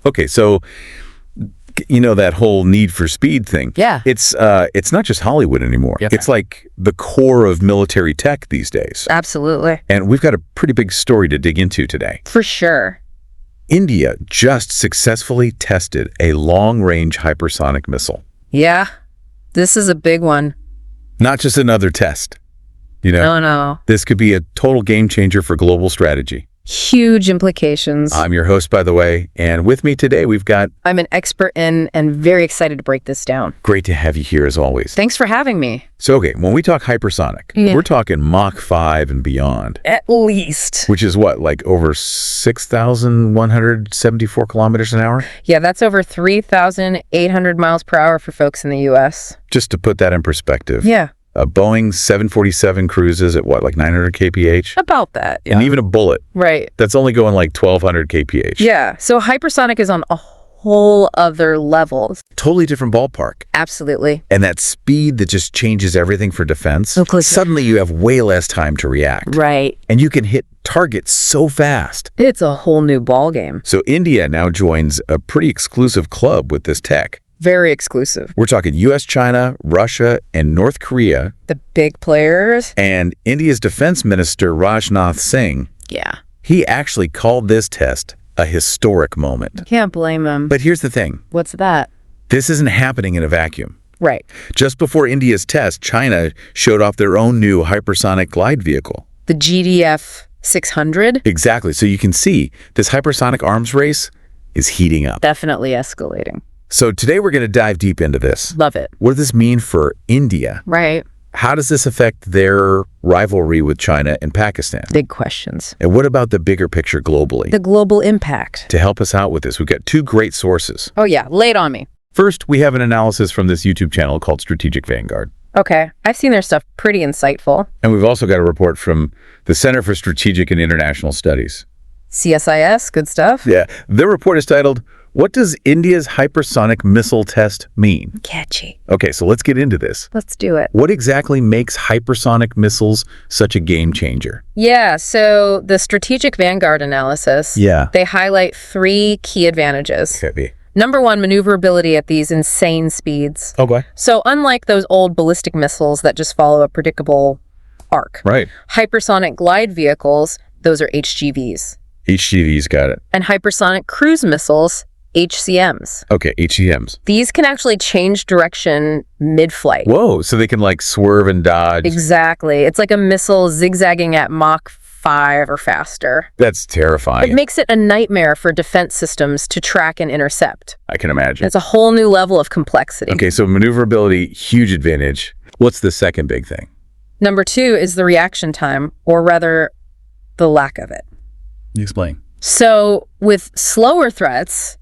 Okay, so that whole need for speed thing. Yeah. It's not just Hollywood anymore. Yeah. It's like the core of military tech these days. Absolutely. And we've got a pretty big story to dig into today. For sure. India just successfully tested a long-range hypersonic missile. Yeah. This is a big one. Not just another test. No. This could be a total game changer for global strategy. Huge implications. I'm your host, by the way, and with me today we've got... I'm an expert in and very excited to break this down. Great to have you here as always. Thanks for having me. So, okay, when we talk hypersonic, we're talking Mach 5 and beyond. At least. Which is what, like over 6,174 kilometers an hour? Yeah, that's over 3,800 miles per hour for folks in the U.S. Just to put that in perspective. Yeah. A Boeing 747 cruises at what, like 900 kph? About that, yeah. And even a bullet. Right. That's only going like 1,200 kph. Yeah, so hypersonic is on a whole other level. Totally different ballpark. Absolutely. And that speed that just changes everything for defense, quickly. Suddenly you have way less time to react. Right. And you can hit targets so fast. It's a whole new ballgame. So India now joins a pretty exclusive club with this tech. Very exclusive. We're talking US, China, Russia, and North Korea. The big players. And India's Defense Minister, Rajnath Singh, Yeah. he actually called this test a historic moment. Can't blame him. But here's the thing. What's that? This isn't happening in a vacuum. Right. Just before India's test, China showed off their own new hypersonic glide vehicle. The GDF 600? Exactly. So you can see this hypersonic arms race is heating up. Definitely escalating. So today we're going to dive deep into this. Love it. What does this mean for India? Right. How does this affect their rivalry with China and Pakistan? Big questions. And what about the bigger picture globally? The global impact. To help us out with this, we've got two great sources. Oh yeah, lay it on me. First, we have an analysis from this YouTube channel called Strategic Vanguard. Okay, I've seen their stuff. Pretty insightful. And we've also got a report from the Center for Strategic and International Studies. CSIS, good stuff. Yeah, their report is titled, "What Does India's Hypersonic Missile Test Mean?" Catchy. Okay, so let's get into this. Let's do it. What exactly makes hypersonic missiles such a game changer? Yeah, so the Strategic Vanguard analysis, they highlight 3 key advantages. Okay. Number 1, maneuverability at these insane speeds. Okay. So unlike those old ballistic missiles that just follow a predictable arc, Right. hypersonic glide vehicles, those are HGVs. HTDV's got it. And hypersonic cruise missiles, HCMs. Okay, HCMs. These can actually change direction mid-flight. Whoa, so they can like swerve and dodge. Exactly. It's like a missile zigzagging at Mach 5 or faster. That's terrifying. It makes it a nightmare for defense systems to track and intercept. I can imagine. It's a whole new level of complexity. Okay, so maneuverability, huge advantage. What's the second big thing? Number 2 is the reaction time, or rather, the lack of it. Explain. So with slower threats,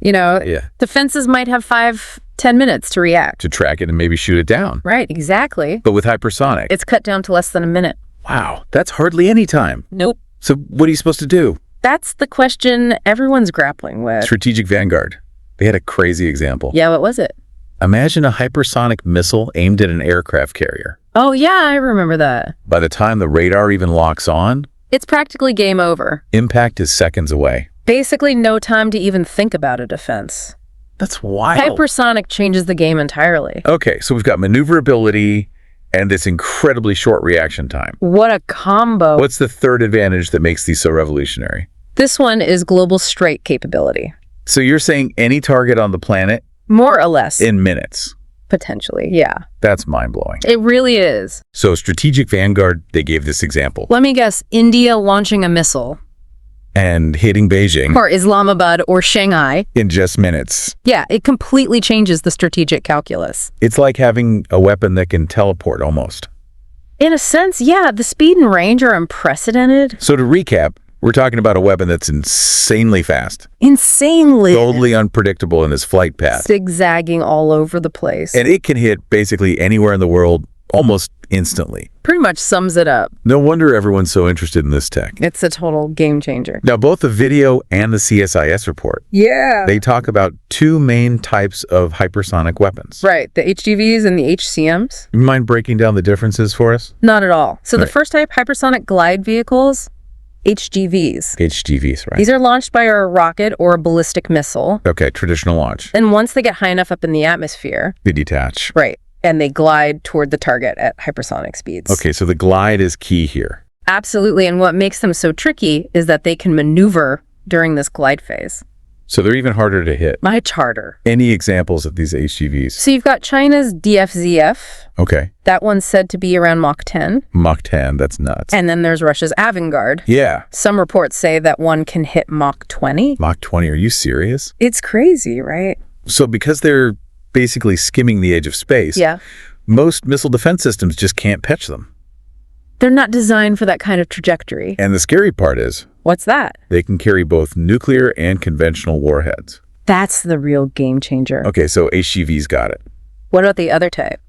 defenses might have 5-10 minutes to react. To track it and maybe shoot it down. Right, exactly. But with hypersonic, It's cut down to less than a minute. wow, that's hardly any time. Nope. So what are you supposed to do? That's the question everyone's grappling with. Strategic Vanguard. They had a crazy example. Yeah, what was it? Imagine a hypersonic missile aimed at an aircraft carrier. Oh, yeah, I remember that. By the time the radar even locks on, It's practically game over. impact is seconds away. Basically no time to even think about a defense. That's wild. Hypersonic changes the game entirely. Okay, so we've got maneuverability and this incredibly short reaction time. What a combo. What's the third advantage that makes these so revolutionary? This one is global strike capability. So you're saying any target on the planet More or less. in minutes? Potentially, yeah. That's mind-blowing. It really is. So Strategic Vanguard, they gave this example. Let me guess, India launching a missile. And hitting Beijing Or Islamabad or Shanghai. in just minutes. Yeah, it completely changes the strategic calculus. It's like having a weapon that can teleport almost. In a sense, yeah, the speed and range are unprecedented. So to recap, we're talking about a weapon that's insanely fast, Insanely. totally unpredictable in its flight path. Zigzagging all over the place. And it can hit basically anywhere in the world almost instantly. Pretty much sums it up. No wonder everyone's so interested in this tech. It's a total game changer. Now, both the video and the CSIS report, Yeah. they talk about 2 main types of hypersonic weapons. Right, the HGVs and the HCMs? You mind breaking down the differences for us? Not at all. So the Right. first type, hypersonic glide vehicles, HGVs. HGVs, right? These are launched by a rocket or a ballistic missile. Okay, traditional launch. And once they get high enough up in the atmosphere... They detach. Right. And they glide toward the target at hypersonic speeds. Okay, so the glide is key here. Absolutely. And what makes them so tricky is that they can maneuver during this glide phase. So they're even harder to hit. Much harder. Any examples of these HGVs? So you've got China's DFZF. Okay. That one's said to be around Mach 10. Mach 10, that's nuts. And then there's Russia's Vanguard. Yeah. Some reports say that one can hit Mach 20. Mach 20, are you serious? It's crazy, right? So because they're basically skimming the edge of space, most missile defense systems just can't catch them. They're not designed for that kind of trajectory. And the scary part is... What's that? They can carry both nuclear and conventional warheads. That's the real game changer. Okay, so HGVs got it. What about the other type?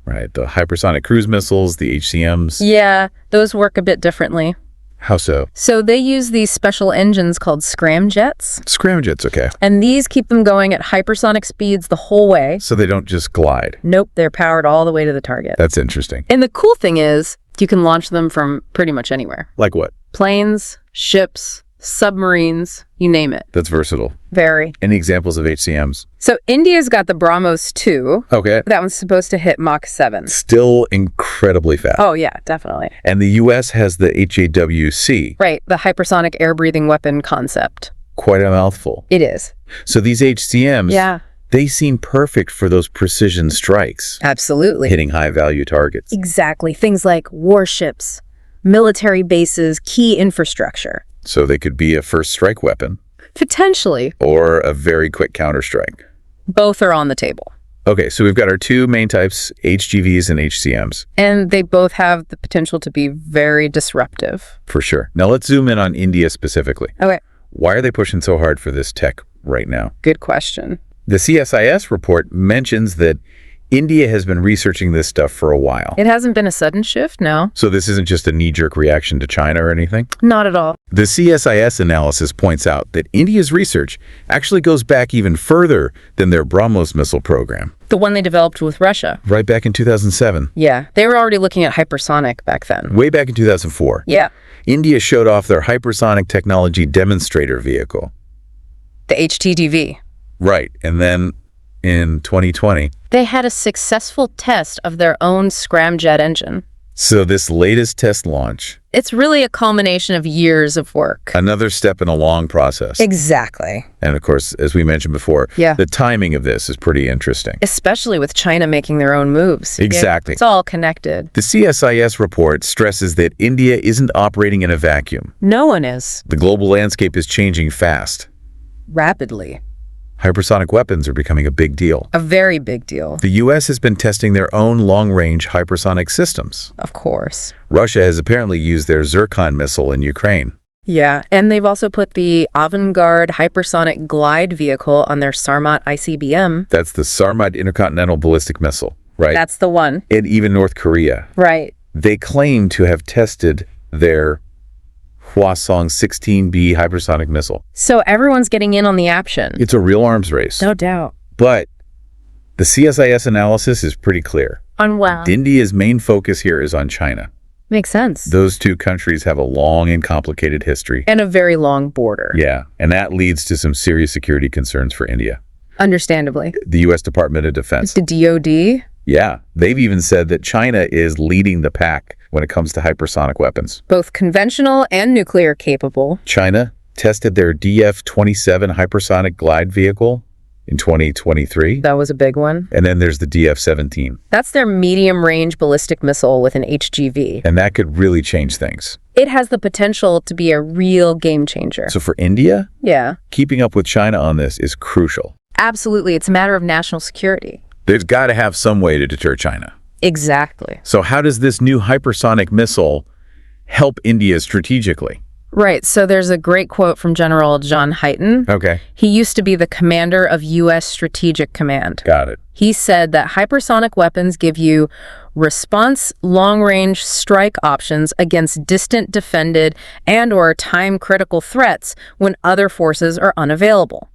Right, the hypersonic cruise missiles, the HCMs. Yeah, those work a bit differently. How so? So they use these special engines called scramjets. Scramjets, okay. And these keep them going at hypersonic speeds the whole way. So they don't just glide. Nope, they're powered all the way to the target. That's interesting. And the cool thing is, you can launch them from pretty much anywhere. Like what? Planes, ships, submarines, you name it. That's versatile. Very. Any examples of HCMs? So India's got the BrahMos 2. Okay. That one's supposed to hit Mach 7. Still incredibly fast. Oh, yeah, definitely. And the U.S. has the HAWC. Right, the hypersonic air-breathing weapon concept. Quite a mouthful. It is. So these HCMs, they seem perfect for those precision strikes. Absolutely. Hitting high-value targets. Exactly. Things like warships, military bases, key infrastructure. So they could be a first strike weapon. Potentially. Or a very quick counterstrike. Both are on the table. Okay, so we've got our two main types, HGVs and HCMs. And they both have the potential to be very disruptive. For sure. Now let's zoom in on India specifically. Okay. Why are they pushing so hard for this tech right now? Good question. The CSIS report mentions that India has been researching this stuff for a while. It hasn't been a sudden shift, no. So this isn't just a knee-jerk reaction to China or anything? Not at all. The CSIS analysis points out that India's research actually goes back even further than their BrahMos missile program. The one they developed with Russia. Right back in 2007. Yeah, they were already looking at hypersonic back then. Way back in 2004. Yeah. India showed off their hypersonic technology Demonstrator vehicle. The HSTDV. Right, and then in 2020... They had a successful test of their own scramjet engine. So this latest test launch... It's really a culmination of years of work. Another step in a long process. Exactly. And of course, as we mentioned before, the timing of this is pretty interesting. Especially with China making their own moves. Exactly. It's all connected. The CSIS report stresses that India isn't operating in a vacuum. No one is. The global landscape is changing fast. Rapidly. Hypersonic weapons are becoming a big deal. A very big deal. The U.S. has been testing their own long-range hypersonic systems. Of course. Russia has apparently used their Zircon missile in Ukraine. Yeah, and they've also put the Vanguard hypersonic glide vehicle on their Sarmat ICBM. That's the Sarmat intercontinental ballistic missile, right? That's the one. And even North Korea. Right. They claim to have tested their Hwasong 16B hypersonic missile. So everyone's getting in on the action. It's a real arms race. No doubt. But the CSIS analysis is pretty clear. On what? India's main focus here is on China. Makes sense. Those two countries have a long and complicated history. And a very long border. Yeah, and that leads to some serious security concerns for India. Understandably. The U.S. Department of Defense. The DoD? Yeah, they've even said that China is leading the pack when it comes to hypersonic weapons. Both conventional and nuclear capable. China tested their DF-27 hypersonic glide vehicle in 2023. That was a big one. And then there's the DF-17. That's their medium-range ballistic missile with an HGV. And that could really change things. It has the potential to be a real game changer. So for India, keeping up with China on this is crucial. Absolutely. It's a matter of national security. There's got to have some way to deter China. Exactly. So how does this new hypersonic missile help India strategically? Right. So there's a great quote from General John Hyten. Okay. He used to be the commander of U.S. Strategic Command. Got it. He said that hypersonic weapons give you response long-range strike options against distant, defended, and/or time-critical threats when other forces are unavailable.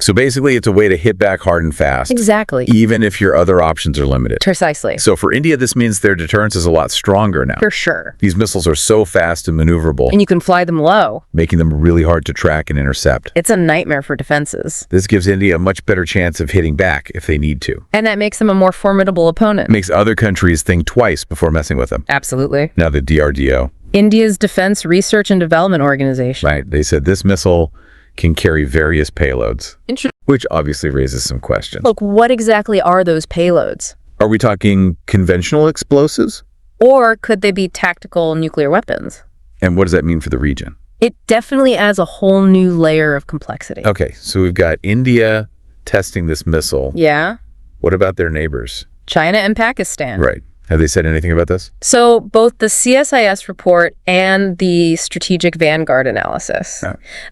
So basically, it's a way to hit back hard and fast. Exactly. Even if your other options are limited. Precisely. So for India, this means their deterrence is a lot stronger now. For sure. These missiles are so fast and maneuverable. And you can fly them low. Making them really hard to track and intercept. It's a nightmare for defenses. This gives India a much better chance of hitting back if they need to. And that makes them a more formidable opponent. Makes other countries think twice before messing with them. Absolutely. Now the DRDO. India's Defense Research and Development Organization. Right. They said this missile can carry various payloads. Interesting. Which obviously raises some questions. Look, what exactly are those payloads? Are we talking conventional explosives? Or could they be tactical nuclear weapons? And what does that mean for the region? It definitely adds a whole new layer of complexity. Okay, so we've got India testing this missile. Yeah. What about their neighbors? China and Pakistan. Right. Have they said anything about this? So both the CSIS report and the Strategic Vanguard analysis,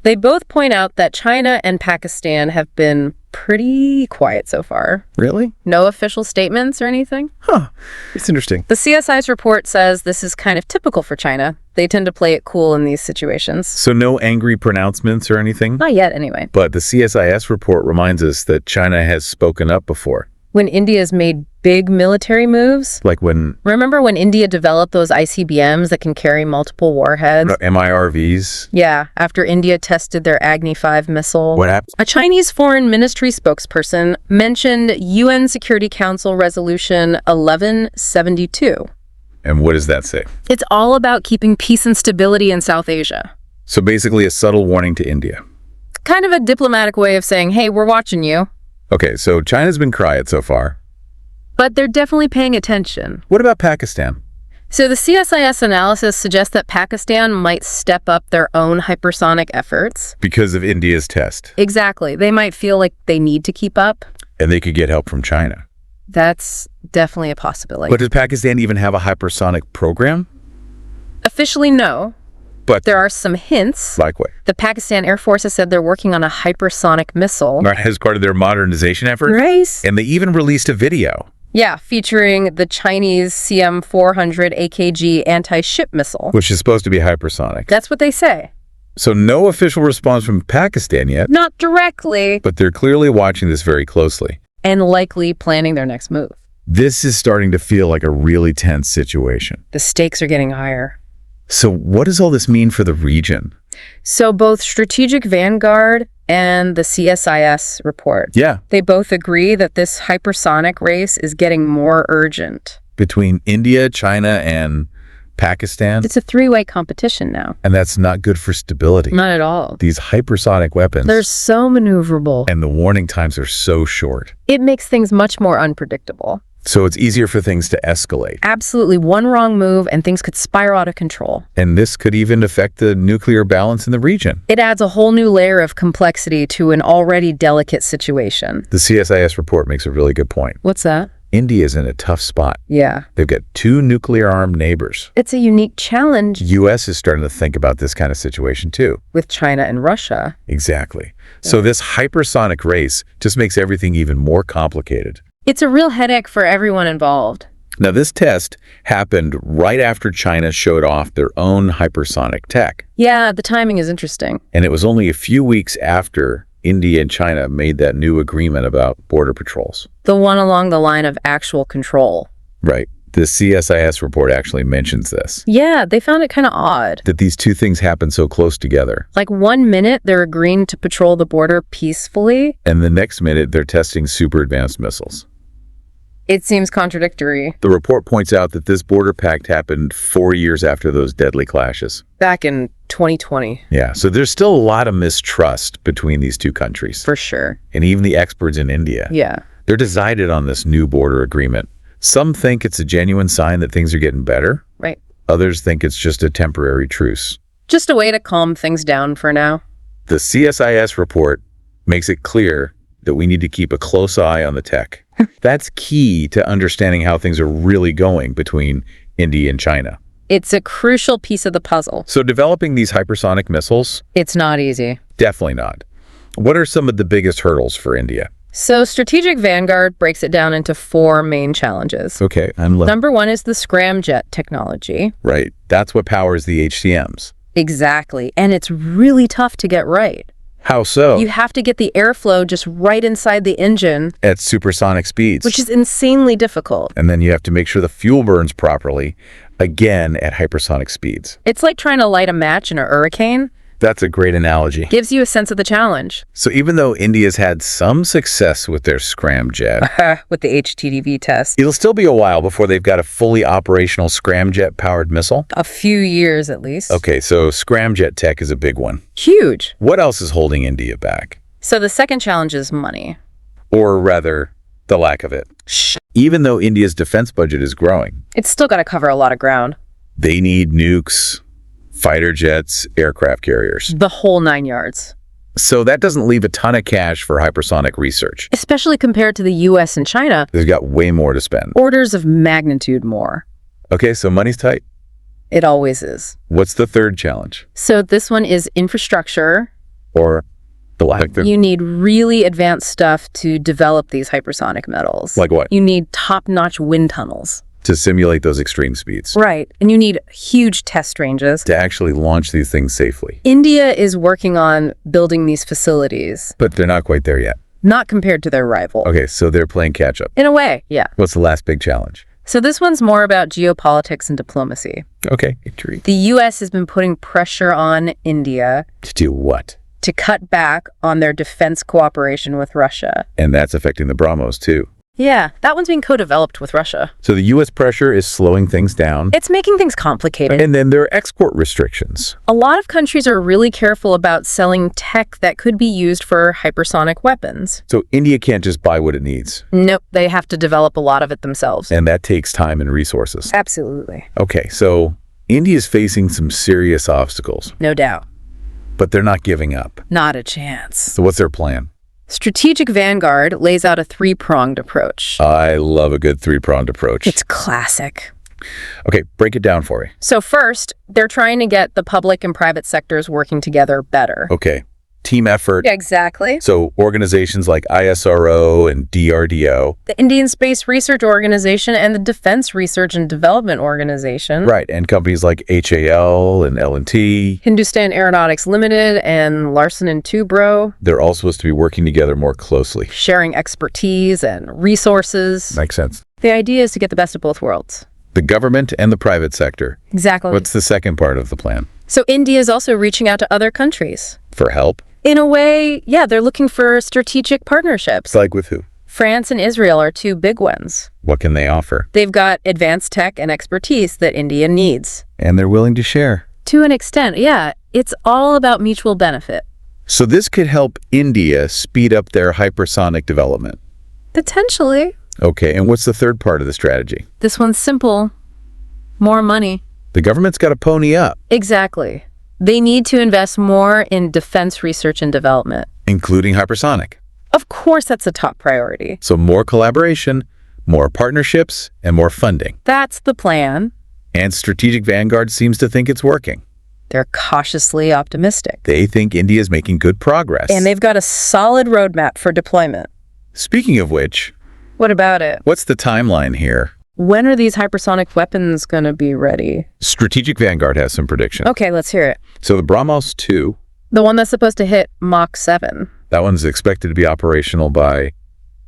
they both point out that China and Pakistan have been pretty quiet so far. Really? No official statements or anything. Huh. It's interesting. The CSIS report says this is kind of typical for China. They tend to play it cool in these situations. So no angry pronouncements or anything? Not yet, anyway. But the CSIS report reminds us that China has spoken up before. When India's made big military moves. Like when... Remember when India developed those ICBMs that can carry multiple warheads? MIRVs? Yeah, after India tested their Agni 5 missile. What happened? A Chinese Foreign Ministry spokesperson mentioned UN Security Council Resolution 1172. And what does that say? It's all about keeping peace and stability in South Asia. So basically a subtle warning to India. Kind of a diplomatic way of saying, hey, we're watching you. Okay, so China's been quiet so far. But they're definitely paying attention. What about Pakistan? So the CSIS analysis suggests that Pakistan might step up their own hypersonic efforts. Because of India's test. Exactly. They might feel like they need to keep up. And they could get help from China. That's definitely a possibility. But does Pakistan even have a hypersonic program? Officially, no. But there are some hints. Like what? The Pakistan Air Force has said they're working on a hypersonic missile. As part of their modernization effort? Right. And they even released a video. Yeah, featuring the Chinese CM-400 AKG anti-ship missile. Which is supposed to be hypersonic. That's what they say. So no official response from Pakistan yet. Not directly. But they're clearly watching this very closely. And likely planning their next move. This is starting to feel like a really tense situation. The stakes are getting higher. So what does all this mean for the region? So both Strategic Vanguard and the CSIS report. Yeah. They both agree that this hypersonic race is getting more urgent. Between India, China, and Pakistan? It's a three-way competition now. And that's not good for stability. Not at all. These hypersonic weapons. They're so maneuverable. And the warning times are so short. It makes things much more unpredictable. So it's easier for things to escalate. Absolutely. One wrong move and things could spiral out of control. And this could even affect the nuclear balance in the region. It adds a whole new layer of complexity to an already delicate situation. The CSIS report makes a really good point. What's that? India's in a tough spot. Yeah. They've got 2 nuclear-armed neighbors. It's a unique challenge. U.S. is starting to think about this kind of situation, too. With China and Russia. Exactly. Yeah. So this hypersonic race just makes everything even more complicated. It's a real headache for everyone involved. Now, this test happened right after China showed off their own hypersonic tech. Yeah, the timing is interesting. And it was only a few weeks after India and China made that new agreement about border patrols. The one along the line of actual control. Right. The CSIS report actually mentions this. Yeah, they found it kind of odd. That these two things happen so close together. Like 1 minute, they're agreeing to patrol the border peacefully. And the next minute, they're testing super advanced missiles. It seems contradictory. The report points out that this border pact happened 4 years after those deadly clashes. Back in 2020. Yeah, so there's still a lot of mistrust between these two countries. For sure. And even the experts in India. Yeah. They're decided on this new border agreement. Some think it's a genuine sign that things are getting better. Right. Others think it's just a temporary truce. Just a way to calm things down for now. The CSIS report makes it clear that we need to keep a close eye on the tech. That's key to understanding how things are really going between India and China. It's a crucial piece of the puzzle. So developing these hypersonic missiles? It's not easy. Definitely not. What are some of the biggest hurdles for India? So Strategic Vanguard breaks it down into 4 main challenges. Okay, Number 1 is the scramjet technology. Right. That's what powers the HCMs. Exactly. And it's really tough to get right. How so? You have to get the airflow just right inside the engine, At supersonic speeds. which is insanely difficult. And then you have to make sure the fuel burns properly, again at hypersonic speeds. It's like trying to light a match in a hurricane. That's a great analogy. Gives you a sense of the challenge. So even though India's had some success with their scramjet, With the HTDV test. it'll still be a while before they've got a fully operational scramjet-powered missile. A few years at least. Okay, so scramjet tech is a big one. Huge. What else is holding India back? So the second challenge is money. Or rather, the lack of it. Even though India's defense budget is growing, It's still got to cover a lot of ground. they need nukes, fighter jets, aircraft carriers. The whole 9 yards. So that doesn't leave a ton of cash for hypersonic research. Especially compared to the US and China, They've got way more to spend. orders of magnitude more. Okay, so money's tight. It always is. What's the third challenge? So this one is infrastructure. Or the lack of... You need really advanced stuff to develop these hypersonic metals. Like what? You need top-notch wind tunnels. To simulate those extreme speeds. Right. And you need huge test ranges. To actually launch these things safely. India is working on building these facilities, But they're not quite there yet. not compared to their rival. Okay, so they're playing catch up. In a way, yeah. What's the last big challenge? So this one's more about geopolitics and diplomacy. Okay, intrigue. The US has been putting pressure on India To do what? to cut back on their defense cooperation with Russia. And that's affecting the BrahMos too. Yeah, that one's being co-developed with Russia. So the U.S. pressure is slowing things down. It's making things complicated. And then there are export restrictions. A lot of countries are really careful about selling tech that could be used for hypersonic weapons. So India can't just buy what it needs. Nope, they have to develop a lot of it themselves. And that takes time and resources. Absolutely. Okay, so India's facing some serious obstacles, No doubt. but they're not giving up. Not a chance. So what's their plan? Strategic Vanguard lays out a three-pronged approach. I love a good three-pronged approach. It's classic. Okay, break it down for me. So first, they're trying to get the public and private sectors working together better. Okay, team effort. Yeah, exactly. So organizations like ISRO and DRDO. The Indian Space Research Organization and the Defense Research and Development Organization. Right, and companies like HAL and L&T. Hindustan Aeronautics Limited and Larsen and Toubro. They're all supposed to be working together more closely. Sharing expertise and resources. Makes sense. The idea is to get the best of both worlds. The government and the private sector. Exactly. What's the second part of the plan? So India is also reaching out to other countries. For help? In a way, yeah, they're looking for strategic partnerships. Like with who? France and Israel are two big ones. What can they offer? They've got advanced tech and expertise that India needs. And they're willing to share. To an extent, yeah. It's all about mutual benefit. So this could help India speed up their hypersonic development. Potentially. Okay, and what's the third part of the strategy? This one's simple. More money. The government's got to pony up, Exactly. They need to invest more in defense research and development. including hypersonic. Of course, that's a top priority. So more collaboration, more partnerships, and more funding. That's the plan. And Strategic Vanguard seems to think it's working. They're cautiously optimistic. They think India is making good progress. And they've got a solid roadmap for deployment. Speaking of which, What about it? what's the timeline here? When are these hypersonic weapons going to be ready? Strategic Vanguard has some predictions. Okay, let's hear it. So the BrahMos 2, The one that's supposed to hit Mach 7. that one's expected to be operational by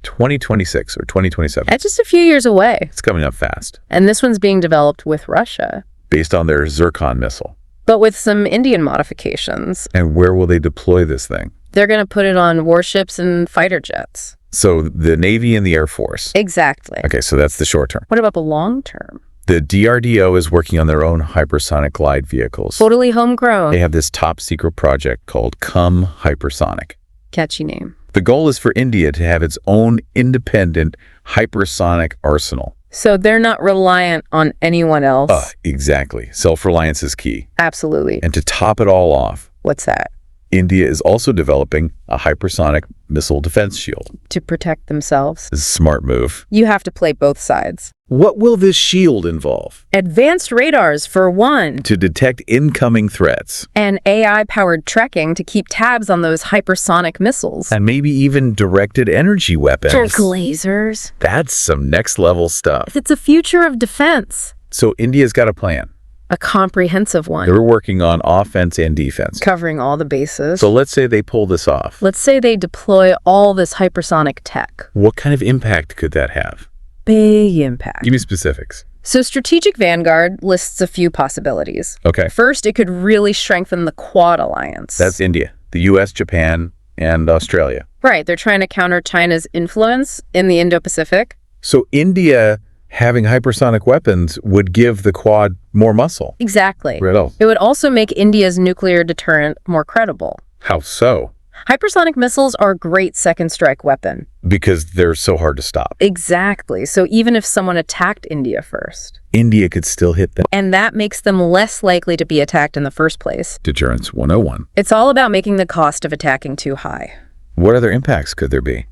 2026 or 2027. That's just a few years away. It's coming up fast, And this one's being developed with Russia, based on their Zircon missile. but with some Indian modifications. And where will they deploy this thing? They're going to put it on warships and fighter jets. So the Navy and the Air Force. Exactly. Okay, so that's the short term. What about the long term? The DRDO is working on their own hypersonic glide vehicles. Totally homegrown. They have this top secret project called Come Hypersonic. Catchy name. The goal is for India to have its own independent hypersonic arsenal. So they're not reliant on anyone else. Exactly. Self-reliance is key. Absolutely. And to top it all off, What's that? India is also developing a hypersonic missile defense shield. To protect themselves. This is a smart move. You have to play both sides. What will this shield involve? Advanced radars, for one, To detect incoming threats. and AI-powered tracking to keep tabs on those hypersonic missiles. And maybe even directed energy weapons. Dark lasers. That's some next level stuff. It's a future of defense. So India's got a plan. A comprehensive one. They were working on offense and defense. Covering all the bases. So let's say they pull this off. Let's say they deploy all this hypersonic tech. What kind of impact could that have? Big impact. Give me specifics. So Strategic Vanguard lists a few possibilities. Okay. First, it could really strengthen the Quad alliance. That's India, the U.S., Japan, and Australia. Right. They're trying to counter China's influence in the Indo-Pacific. So India having hypersonic weapons would give the Quad more muscle. Exactly. Right on. It would also make India's nuclear deterrent more credible. How so? Hypersonic missiles are a great second strike weapon. Because they're so hard to stop. Exactly. So even if someone attacked India first, India could still hit them. and that makes them less likely to be attacked in the first place. Deterrence 101. It's all about making the cost of attacking too high. What other impacts could there be?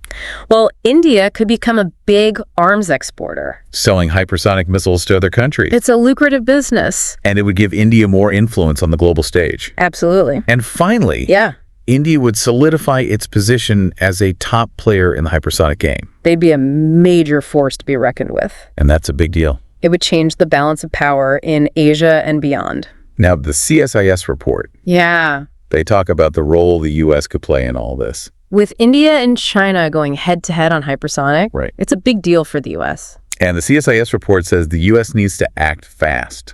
Well, India could become a big arms exporter. Selling hypersonic missiles to other countries. It's a lucrative business. And it would give India more influence on the global stage. Absolutely. And finally, Yeah. India would solidify its position as a top player in the hypersonic game. They'd be a major force to be reckoned with. And that's a big deal. It would change the balance of power in Asia and beyond. Now, the CSIS report, Yeah. they talk about the role the U.S. could play in all this. With India and China going head-to-head on hypersonic, Right. it's a big deal for the U.S. And the CSIS report says the U.S. needs to act fast.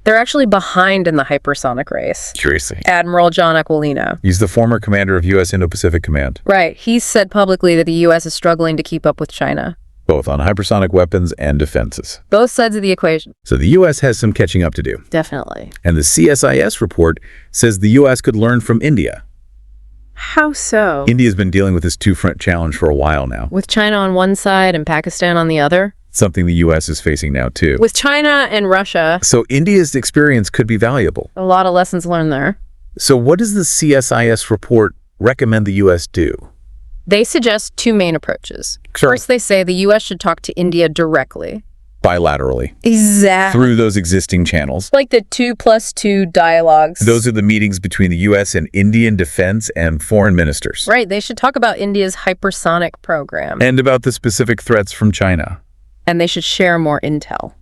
They're actually behind in the hypersonic race. Curiously. Admiral John Aquilino. He's the former commander of U.S. Indo-Pacific Command, Right. He's said publicly that the U.S. is struggling to keep up with China. both on hypersonic weapons and defenses. Both sides of the equation. So the U.S. has some catching up to do. Definitely. And the CSIS report says the U.S. could learn from India. How so? India's been dealing with this two-front challenge for a while now. With China on one side and Pakistan on the other? Something the U.S. is facing now, too. With China and Russia, So India's experience could be valuable. a lot of lessons learned there. So what does the CSIS report recommend the U.S. do? They suggest two main approaches. Sure. First, they say the U.S. should talk to India directly. Bilaterally, Exactly. through those existing channels. Like the 2+2 dialogues. Those are the meetings between the U.S. and Indian defense and foreign ministers. Right. They should talk about India's hypersonic program. And about the specific threats from China. And they should share more intel.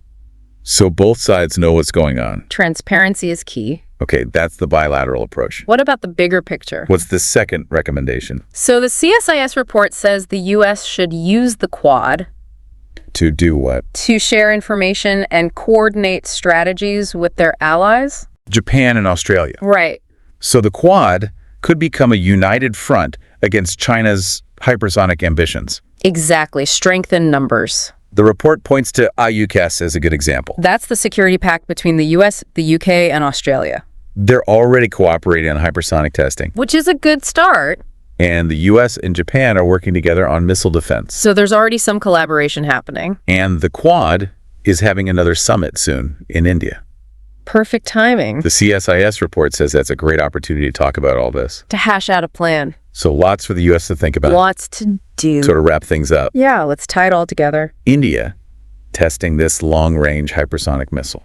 So both sides know what's going on. Transparency is key. Okay, that's the bilateral approach. What about the bigger picture? What's the second recommendation? So the CSIS report says the U.S. should use the Quad To do what? to share information and coordinate strategies with their allies. Japan and Australia. Right. So the Quad could become a united front against China's hypersonic ambitions. Exactly. Strengthen numbers. The report points to AUKUS as a good example. That's the security pact between the U.S., the U.K., and Australia. They're already cooperating on hypersonic testing. Which is a good start. And the U.S. and Japan are working together on missile defense. So there's already some collaboration happening. And the Quad is having another summit soon in India. Perfect timing The CSIS report says that's a great opportunity to talk about all this. to hash out a plan. So lots for the U.S. to think about. Lots to do. Sort of wrap things up. Yeah, let's tie it all together. India testing this long-range hypersonic missile.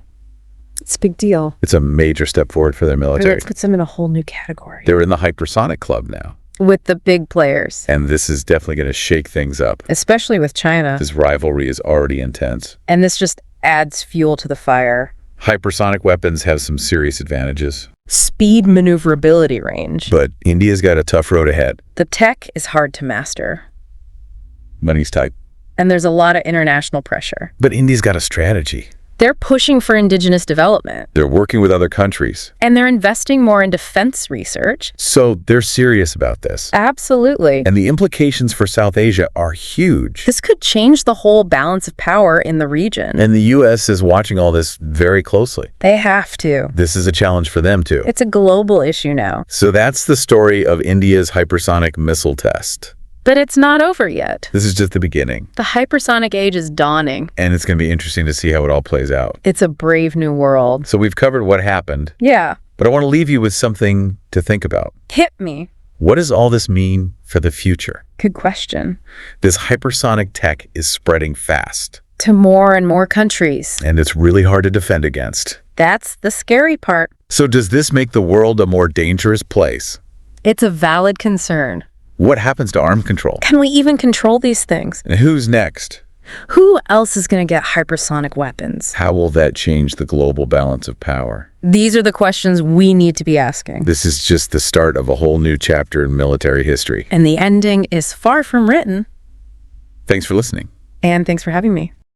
It's a big deal. It's a major step forward for their military. It puts them in a whole new category. They're in the hypersonic club now. With the big players. And this is definitely going to shake things up. Especially with China. This rivalry is already intense. And this just adds fuel to the fire. Hypersonic weapons have some serious advantages. Speed maneuverability range. But India's got a tough road ahead. The tech is hard to master. Money's tight. And there's a lot of international pressure. But India's got a strategy. They're pushing for indigenous development. They're working with other countries. And they're investing more in defense research. So they're serious about this. Absolutely. And the implications for South Asia are huge. This could change the whole balance of power in the region. And the U.S. is watching all this very closely. They have to. This is a challenge for them, too. It's a global issue now. So that's the story of India's hypersonic missile test. But it's not over yet. This is just the beginning. The hypersonic age is dawning. And it's going to be interesting to see how it all plays out. It's a brave new world. So we've covered what happened, Yeah. but I want to leave you with something to think about. Hit me. What does all this mean for the future? Good question. This hypersonic tech is spreading fast, To more and more countries. and it's really hard to defend against. That's the scary part. So does this make the world a more dangerous place? It's a valid concern. What happens to arms control? Can we even control these things? And who's next? Who else is going to get hypersonic weapons? How will that change the global balance of power? These are the questions we need to be asking. This is just the start of a whole new chapter in military history. And the ending is far from written. Thanks for listening. And thanks for having me.